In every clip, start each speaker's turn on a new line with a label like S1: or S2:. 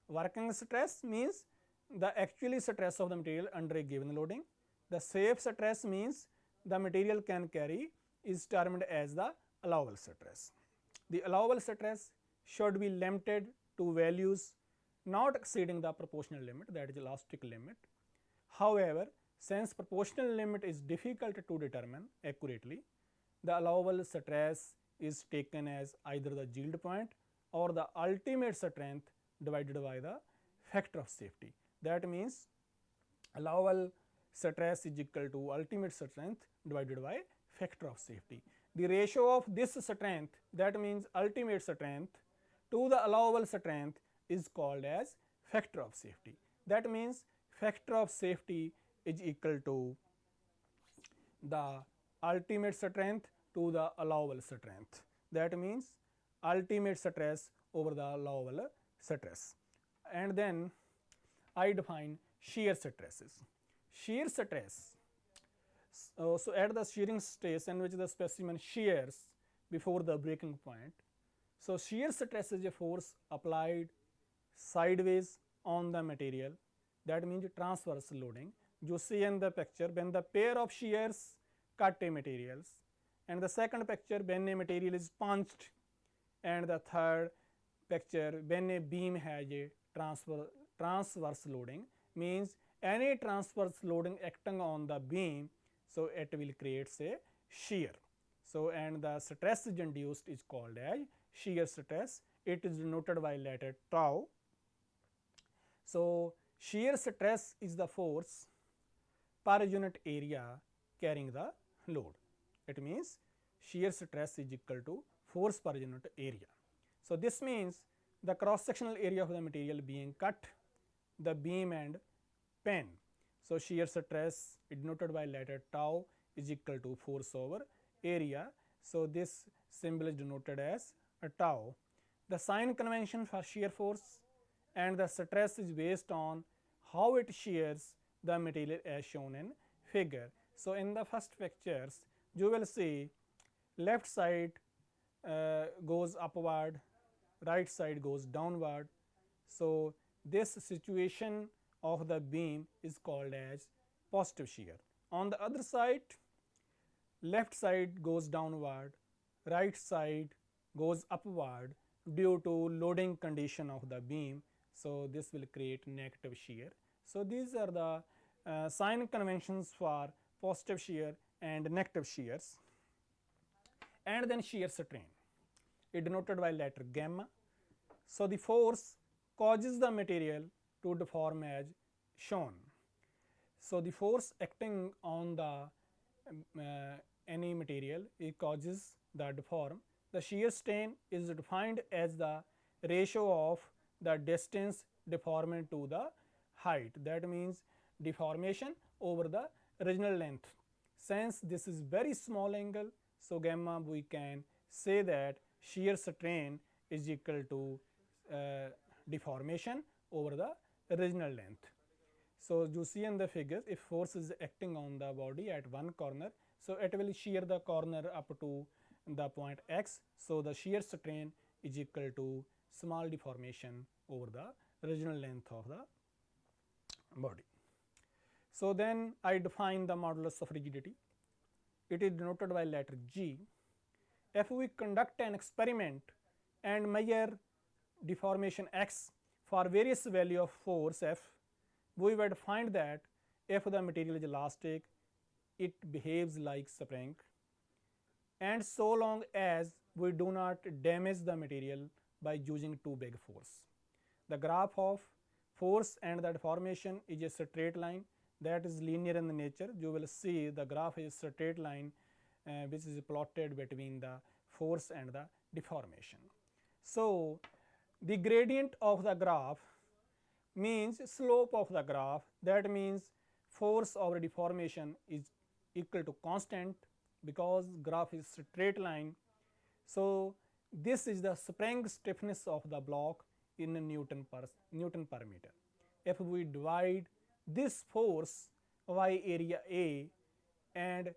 S1: Working stress means the actual stress of the material under a given loading. The safe stress means the material can carry is termed as the allowable stress. The allowable stress should be limited to values not exceeding the proportional limit, that is elastic limit. However, since proportional limit is difficult to determine accurately, the allowable stress is taken as either the yield point or the ultimate strength divided by the factor of safety. That means allowable stress is equal to ultimate strength divided by factor of safety. The ratio of this strength, that means ultimate strength, to the allowable strength is called as factor of safety. That means factor of safety is equal to the ultimate strength to the allowable strength. That means ultimate stress over the allowable stress. And then I define shear stresses. Shear stress, so at the shearing stage in which the specimen shears before the breaking point. So, shear stress is a force applied sideways on the material, that means transverse loading. You see in the picture when the pair of shears cut a materials, and the second picture when a material is punched, and the third picture when a beam has a transverse loading, means any transverse loading acting on the beam, so it will create a shear. So, and the stress is induced is called as shear stress. It is denoted by letter tau. So, shear stress is the force per unit area carrying the load. It means shear stress is equal to force per unit area. So, this means the cross sectional area of the material being cut, the beam and pen. So, shear stress is denoted by letter tau is equal to force over area. So, this symbol is denoted as a tau. The sign convention for shear force and the stress is based on how it shears the material as shown in figure. So, in the first pictures you will see left side goes upward, right side goes downward. So, this situation of the beam is called as positive shear. On the other side, left side goes downward, right side goes upward due to loading condition of the beam. So, this will create negative shear. So, these are the sign conventions for positive shear and negative shears. And then shear strain, it denoted by letter gamma. So, the force causes the material to deform as shown. So, the force acting on the any material, it causes the deform. The shear strain is defined as the ratio of the distance deformant to the height, that means deformation over the original length. Since this is very small angle, so gamma we can say that shear strain is equal to deformation over the original length. So, you see in the figure, if force is acting on the body at one corner, so it will shear the corner up to the point x. So, the shear strain is equal to small deformation over the original length of the body. So, then I define the modulus of rigidity. It is denoted by letter G. If we conduct an experiment and measure deformation x for various value of force F, we would find that if the material is elastic, it behaves like spring, and so long as we do not damage the material by using too big force. The graph of force and the deformation is a straight line that is linear in the nature. You will see the graph is a straight line which is plotted between the force and the deformation. So, the gradient of the graph means slope of the graph, that means force over deformation is equal to constant because graph is straight line. So, this is the spring stiffness of the block in Newton per meter. If we divide this force by area A and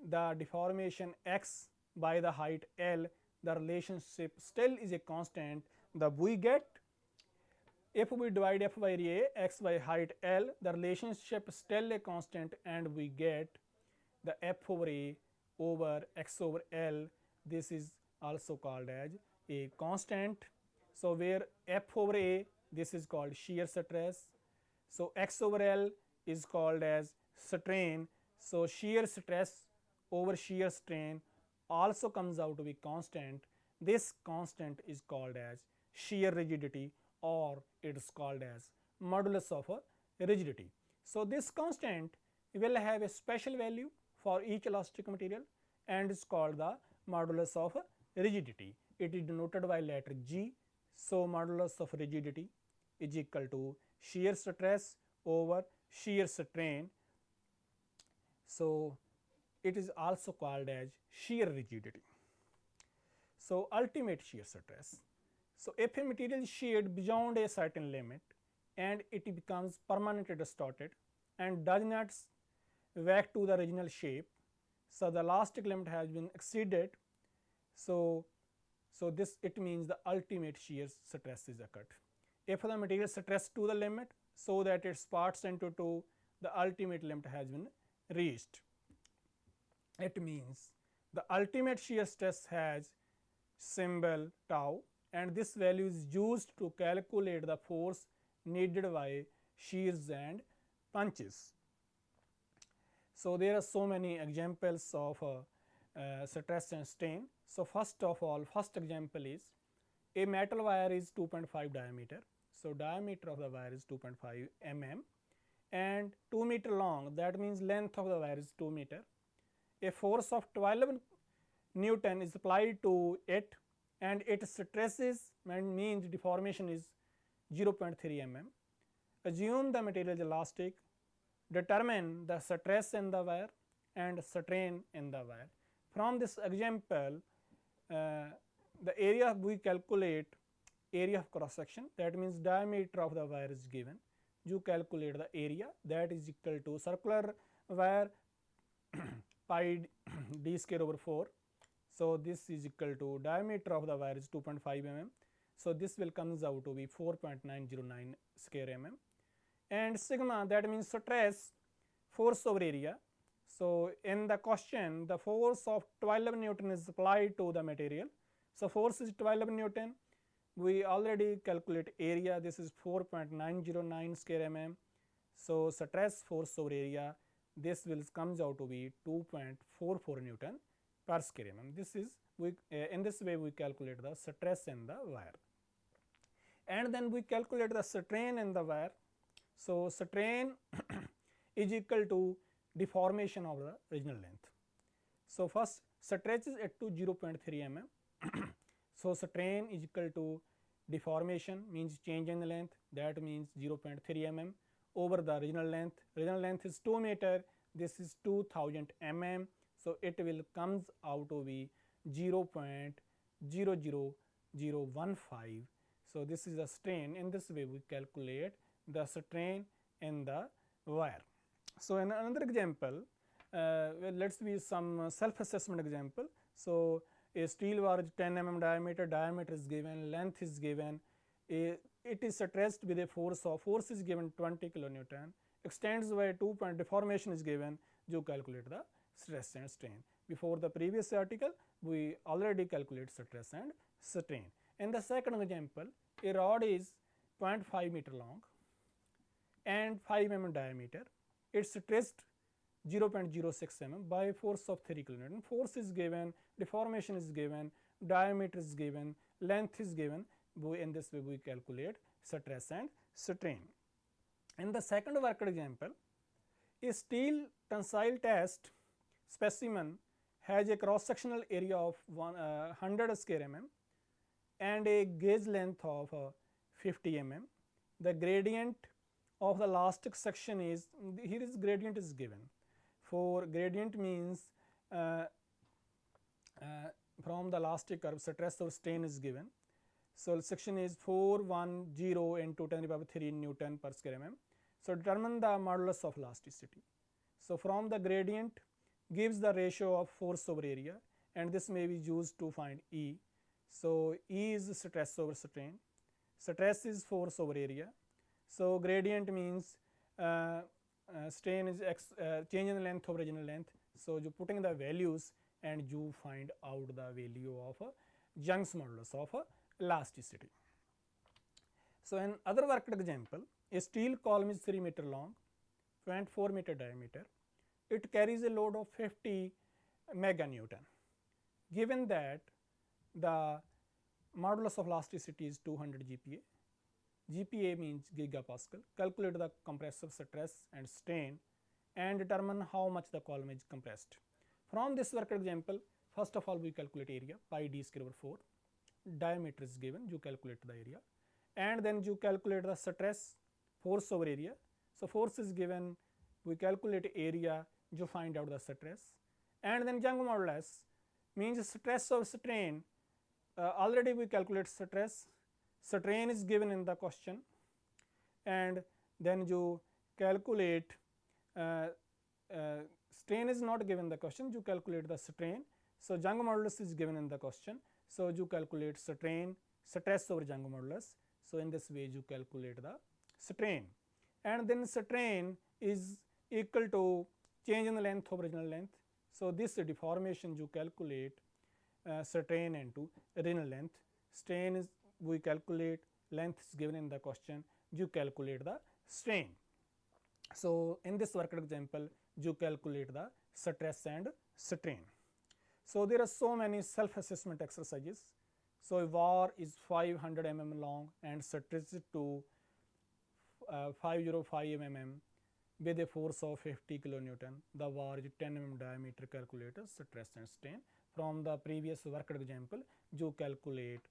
S1: the deformation x by the height L, the relationship still is a constant. We get If we divide f by area x by height L, the relationship is still a constant and we get the f over a over x over L. This is also called as a constant. So, where f over a, this is called shear stress. So, x over L is called as strain. So, shear stress over shear strain also comes out to be constant. This constant is called as shear rigidity, or it is called as modulus of rigidity. So, this constant will have a special value for each elastic material and is called the modulus of rigidity. It is denoted by letter G. So, modulus of rigidity is equal to shear stress over shear strain. So, it is also called as shear rigidity. So, ultimate shear stress. So, if a material is sheared beyond a certain limit and it becomes permanently distorted and does not back to the original shape, so the elastic limit has been exceeded. So, this it means the ultimate shear stress is occurred. If the material is stressed to the limit so that it parts into two, the ultimate limit has been reached. It means the ultimate shear stress has symbol tau, and this value is used to calculate the force needed by shears and punches. So, there are so many examples of stress and strain. So, first of all, first example is a metal wire is 2.5 diameter. So, diameter of the wire is 2.5 mm and 2 meter long, that means length of the wire is 2 meter. A force of 12 Newton is applied to it and it stresses and means deformation is 0.3 mm. Assume the material is elastic. Determine the stress in the wire and strain in the wire. From this example, the area we calculate area of cross section, that means diameter of the wire is given. You calculate the area, that is equal to circular wire pi d square over 4. So, this is equal to diameter of the wire is 2.5 mm. So, this will comes out to be 4.909 square mm, and sigma, that means stress force over area. So, in the question the force of 12 Newton is applied to the material. So, force is 12 Newton, we already calculate area, this is 4.909 square mm. So, stress force over area, this will comes out to be 2.44 Newton per square mm. This is we in this way we calculate the stress in the wire, and then we calculate the strain in the wire. So, strain is equal to deformation of the original length. So, first stretches it to 0.3 mm. So, strain is equal to deformation, means change in the length, that means 0.3 mm over the original length. Original length is 2 meter, this is 2000 mm. So, it will comes out to be 0.00015. So, this is the strain. In this way we calculate the strain in the wire. So, in another example, let us be some self assessment example. So, a steel bar is 10 mm diameter, diameter is given, length is given, it is stressed with a force is given 20 kilonewton, extends by 2 point, deformation is given, you calculate the stress and strain. Before the previous article we already calculate stress and strain. In the second example, a rod is 0.5 meter long and 5 mm diameter, it is stressed 0.06 mm by force of 3 kilonewton. Force is given, deformation is given, diameter is given, length is given. In this way we calculate stress and strain. In the second worked example, a steel tensile test specimen has a cross sectional area of 100 square mm and a gauge length of 50 mm. The gradient of the elastic section is, here is gradient is given. For gradient means from the elastic curve stress or strain is given. So, section is 410 into 10 to the power 3 Newton per square mm. So, determine the modulus of elasticity. So, from the gradient gives the ratio of force over area, and this may be used to find E. So, E is stress over strain. stress is force over area. So gradient means strain is change in the length of original length. So you putting the values and you find out the value of Young's modulus of elasticity. So in other worked example, a steel column is 3 meter long, 0.4 meter diameter. It carries a load of 50 meganewton. Given that the modulus of elasticity is 200 GPa, GPa means gigapascal, calculate the compressive stress and strain and determine how much the column is compressed. From this worked example, first of all we calculate area, pi d square over 4, diameter is given, you calculate the area, and then you calculate the stress, force over area. So force is given, we calculate area, you find out the stress, and then Young modulus means stress or strain. Already we calculate stress, strain is given in the question, and then you calculate strain is not given in the question, you calculate the strain. So Young modulus is given in the question, so you calculate strain, stress over Young modulus. So in this way you calculate the strain, and then strain is equal to change in the length of original length. So this deformation you calculate strain into original length, strain is we calculate, length is given in the question, you calculate the strain. So in this worked example you calculate the stress and strain. So there are so many self assessment exercises. So a bar is 500 mm long and stretched to 505 mm with a force of 50 kilonewton. The bar is 10 mm diameter, calculate stress and strain. From the previous worked example you calculate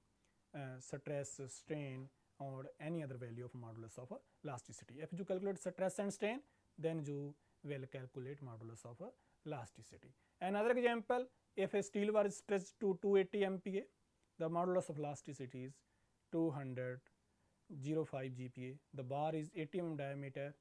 S1: stress, strain or any other value of modulus of elasticity. If you calculate stress and strain, then you will calculate modulus of elasticity. Another example, if a steel bar is stretched to 280 MPa, the modulus of elasticity is 200.05 GPa. The bar is 80 mm diameter,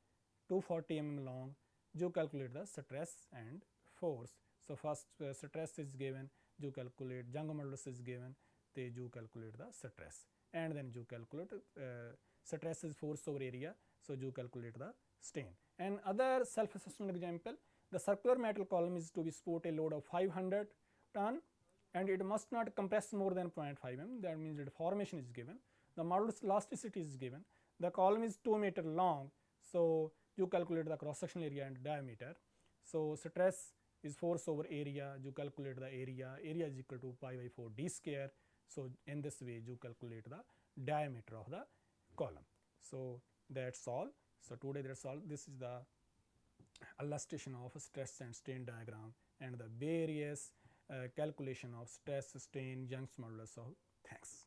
S1: 240 mm long. You calculate the stress and force. So first stress is given, you calculate Young modulus is given, then you calculate the stress, and then you calculate stress is force over area, so you calculate the strain. And other self assessment example, the circular metal column is to be support a load of 500 ton and it must not compress more than 0.5 mm, that means the deformation is given, the modulus elasticity is given, the column is 2 meter long, so you calculate the cross sectional area and diameter. So stress is force over area, you calculate the area, area is equal to pi by 4 d square. So in this way you calculate the diameter of the column. So that's all. So today that's all. This is the illustration of stress and strain diagram and the various calculation of stress, strain, Young's modulus. So thanks.